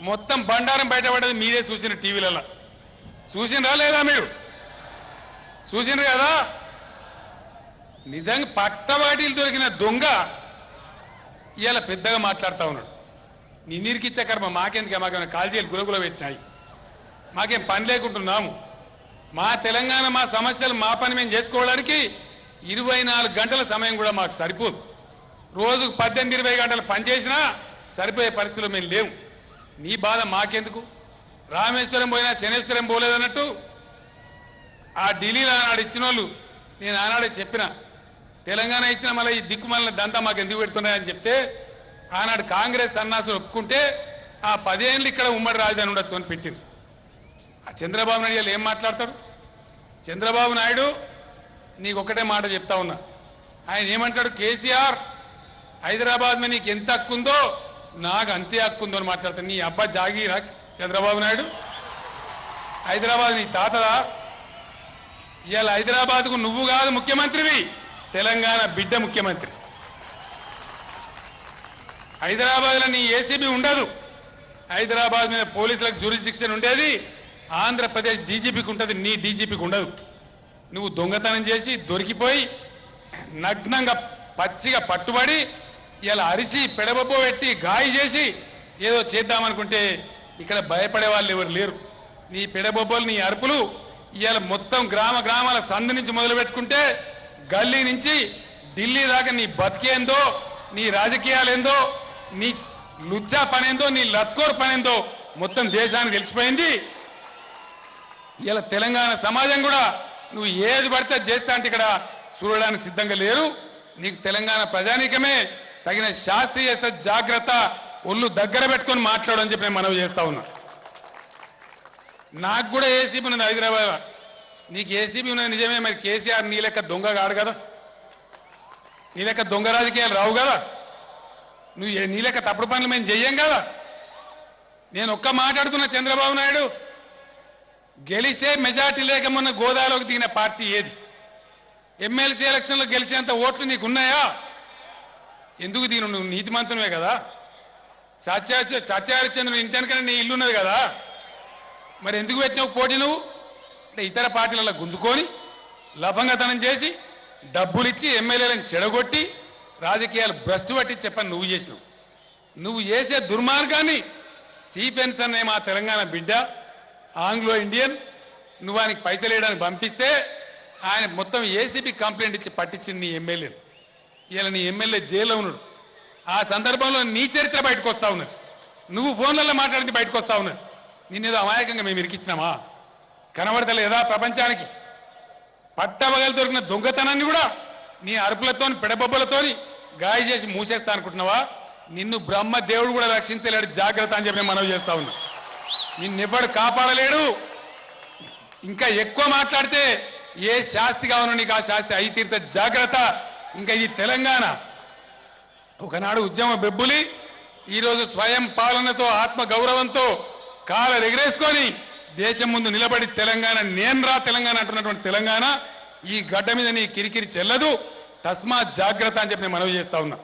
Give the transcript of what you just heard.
మొత్తం బండారం బయటపడేది మీరే చూసిన టీవీలలో చూసినరా లేదా మీరు చూసినరు కదా నిజంగా పట్టబాటిలు దొరికిన దొంగ ఇవాళ పెద్దగా మాట్లాడుతూ ఉన్నాడు నిన్నీరికిచ్చే కర్మ మాకెందుకు మాకేమైనా కాల్జీలు గులగుల పెట్టినాయి మాకేం పని లేకుంటున్నాము మా తెలంగాణ మా సమస్యలు మా పని మేము చేసుకోవడానికి 24 గంటల సమయం కూడా మాకు సరిపోదు రోజుకు 18-20 గంటలు పనిచేసినా సరిపోయే పరిస్థితుల్లో మేము లేవు నీ బాధ మాకెందుకు రామేశ్వరం పోయినా శనేశ్వరం పోలేదన్నట్టు ఆ ఢిల్లీలో ఆనాడు ఇచ్చిన వాళ్ళు నేను ఆనాడే చెప్పిన తెలంగాణ ఇచ్చిన మళ్ళీ ఈ దిక్కుమాలిన దంతా మాకు ఎందుకు పెడుతున్నాయని చెప్తే ఆనాడు కాంగ్రెస్ సన్నాసులు ఒప్పుకుంటే ఆ 10 ఏళ్ళు ఇక్కడ ఉమ్మడి రాజధాని ఉండొచ్చు అని పెట్టింది ఆ చంద్రబాబు నాయుడు ఏం మాట్లాడతాడు చంద్రబాబు నాయుడు నీకు ఒకటే మాట చెప్తా ఉన్నా ఆయన ఏమంటాడు కేసీఆర్ హైదరాబాద్ మీద నీకు ఎంత హక్కు ఉందో నాకు అంతే హక్కు ఉందో అని మాట్లాడతాడు నీ అబ్బా జాగీరా చంద్రబాబు నాయుడు హైదరాబాద్ నీ తాతదా ఇవాళ హైదరాబాద్కు నువ్వు కాదు ముఖ్యమంత్రివి తెలంగాణ బిడ్డ ముఖ్యమంత్రి హైదరాబాద్లో నీ ఏసీబీ ఉండదు హైదరాబాద్ మీద పోలీసులకు జ్యూరిస్డిక్షన్ ఉండేది ఆంధ్రప్రదేశ్ డీజీపీకి ఉంటుంది నీ డీజీపీకి ఉండదు నువ్వు దొంగతనం చేసి దొరికిపోయి నగ్నంగా పచ్చిగా పట్టుబడి ఇలా అరిసి పెడబొబ్బ పెట్టి గాయ చేసి ఏదో చేద్దామనుకుంటే ఇక్కడ భయపడే వాళ్ళు ఎవరు లేరు నీ పెడబొబ్బలు నీ అరుపులు ఇవాళ మొత్తం గ్రామాల సందు నుంచి మొదలు పెట్టుకుంటే గల్లీ నుంచి ఢిల్లీ దాకా నీ బతికేందో నీ రాజకీయాలేందో నీ లుచ్చా పనేందో నీ లత్కోర్ పనేందో మొత్తం దేశానికి తెలిసిపోయింది ఇలా తెలంగాణ సమాజం కూడా నువ్వు ఏది పడితే చేస్తా అంటే ఇక్కడ చూడడానికి సిద్ధంగా లేరు నీకు తెలంగాణ ప్రజానీకమే తగిన శాస్తి చేస్తే జాగ్రత్త ఒళ్ళు దగ్గర పెట్టుకొని మాట్లాడని చెప్పి నేను మనవి చేస్తా ఉన్నా నాకు కూడా ఏసీబీ ఉన్నది హైదరాబాద్ నీకు ఏసీబీ ఉన్నది నిజమే మరి కేసీఆర్ నీ లెక్క దొంగ కాడు కదా నీ లెక్క దొంగ రాజకీయాలు రావు కదా నువ్వు నీ లెక్క తప్పుడు పనులు మేము చెయ్యం కదా నేను ఒక్క మాట్లాడుతున్నా చంద్రబాబు నాయుడు గెలిచే మెజార్టీ లేక మొన్న గోదాలోకి దిగిన పార్టీ ఏది ఎమ్మెల్సీ ఎలక్షన్లో గెలిచేంత ఓట్లు నీకు ఉన్నాయా ఎందుకు దిగిన నువ్వు నీతిమంతునివే కదా సత్యహరిచంద్రుని ఇంటెనకనే నీ ఇల్లు ఉన్నది కదా మరి ఎందుకు పెట్టినావు పోటీ నువ్వు అంటే ఇతర పార్టీలలో గుంజుకొని లఫంగతనం చేసి డబ్బులు ఇచ్చి ఎమ్మెల్యేలను చెడగొట్టి రాజకీయాలు భ్రష్టు పట్టి చెప్పని నువ్వు చేసినావు నువ్వు చేసే దుర్మార్గాన్ని స్టీఫెన్స్ అనే మా తెలంగాణ బిడ్డ ఆంగ్లో ఇండియన్ నువ్వు ఆయనకి పైసలు వేయడానికి పంపిస్తే ఆయన మొత్తం ఏసీబీ కంప్లైంట్ ఇచ్చి పట్టించింది నీ ఎమ్మెల్యేలు ఇలా నీ ఎమ్మెల్యే జైల్లో ఉన్నాడు ఆ సందర్భంలో నీ చరిత్ర బయటకు వస్తా ఉన్నది నువ్వు ఫోన్లలో మాట్లాడింది బయటకు వస్తా ఉన్నది నిన్నేదో అమాయకంగా మేము ఇరికిచ్చినామా కనబడతలేదా ప్రపంచానికి పట్టబగలు దొరికిన దొంగతనాన్ని కూడా నీ అరుపులతో పెడబొబ్బలతోని గాయ చేసి మూసేస్తా అనుకుంటున్నావా నిన్ను బ్రహ్మ దేవుడు కూడా రక్షించలేడు జాగ్రత్త అని చెప్పి మనవి చేస్తా ఉన్నా నిన్నెవ్వడు కాపాడలేడు ఇంకా ఎక్కువ మాట్లాడితే ఏ శాస్తి కావాలో నీకు ఆ శాస్తి అయి తీర్త జాగ్రత్త ఇంకా ఈ తెలంగాణ ఒకనాడు ఉద్యమ బెబ్బులి ఈరోజు స్వయం పాలనతో ఆత్మ గౌరవంతో కాలు ఎగరేసుకొని దేశం ముందు నిలబడి తెలంగాణ నేన్రా తెలంగాణ అంటున్నటువంటి తెలంగాణ ఈ గడ్డ మీద నీ కిరికిరి చెల్లదు తస్మాత్ జాగ్రత్త అని చెప్పి నేను మనవి చేస్తా ఉన్నా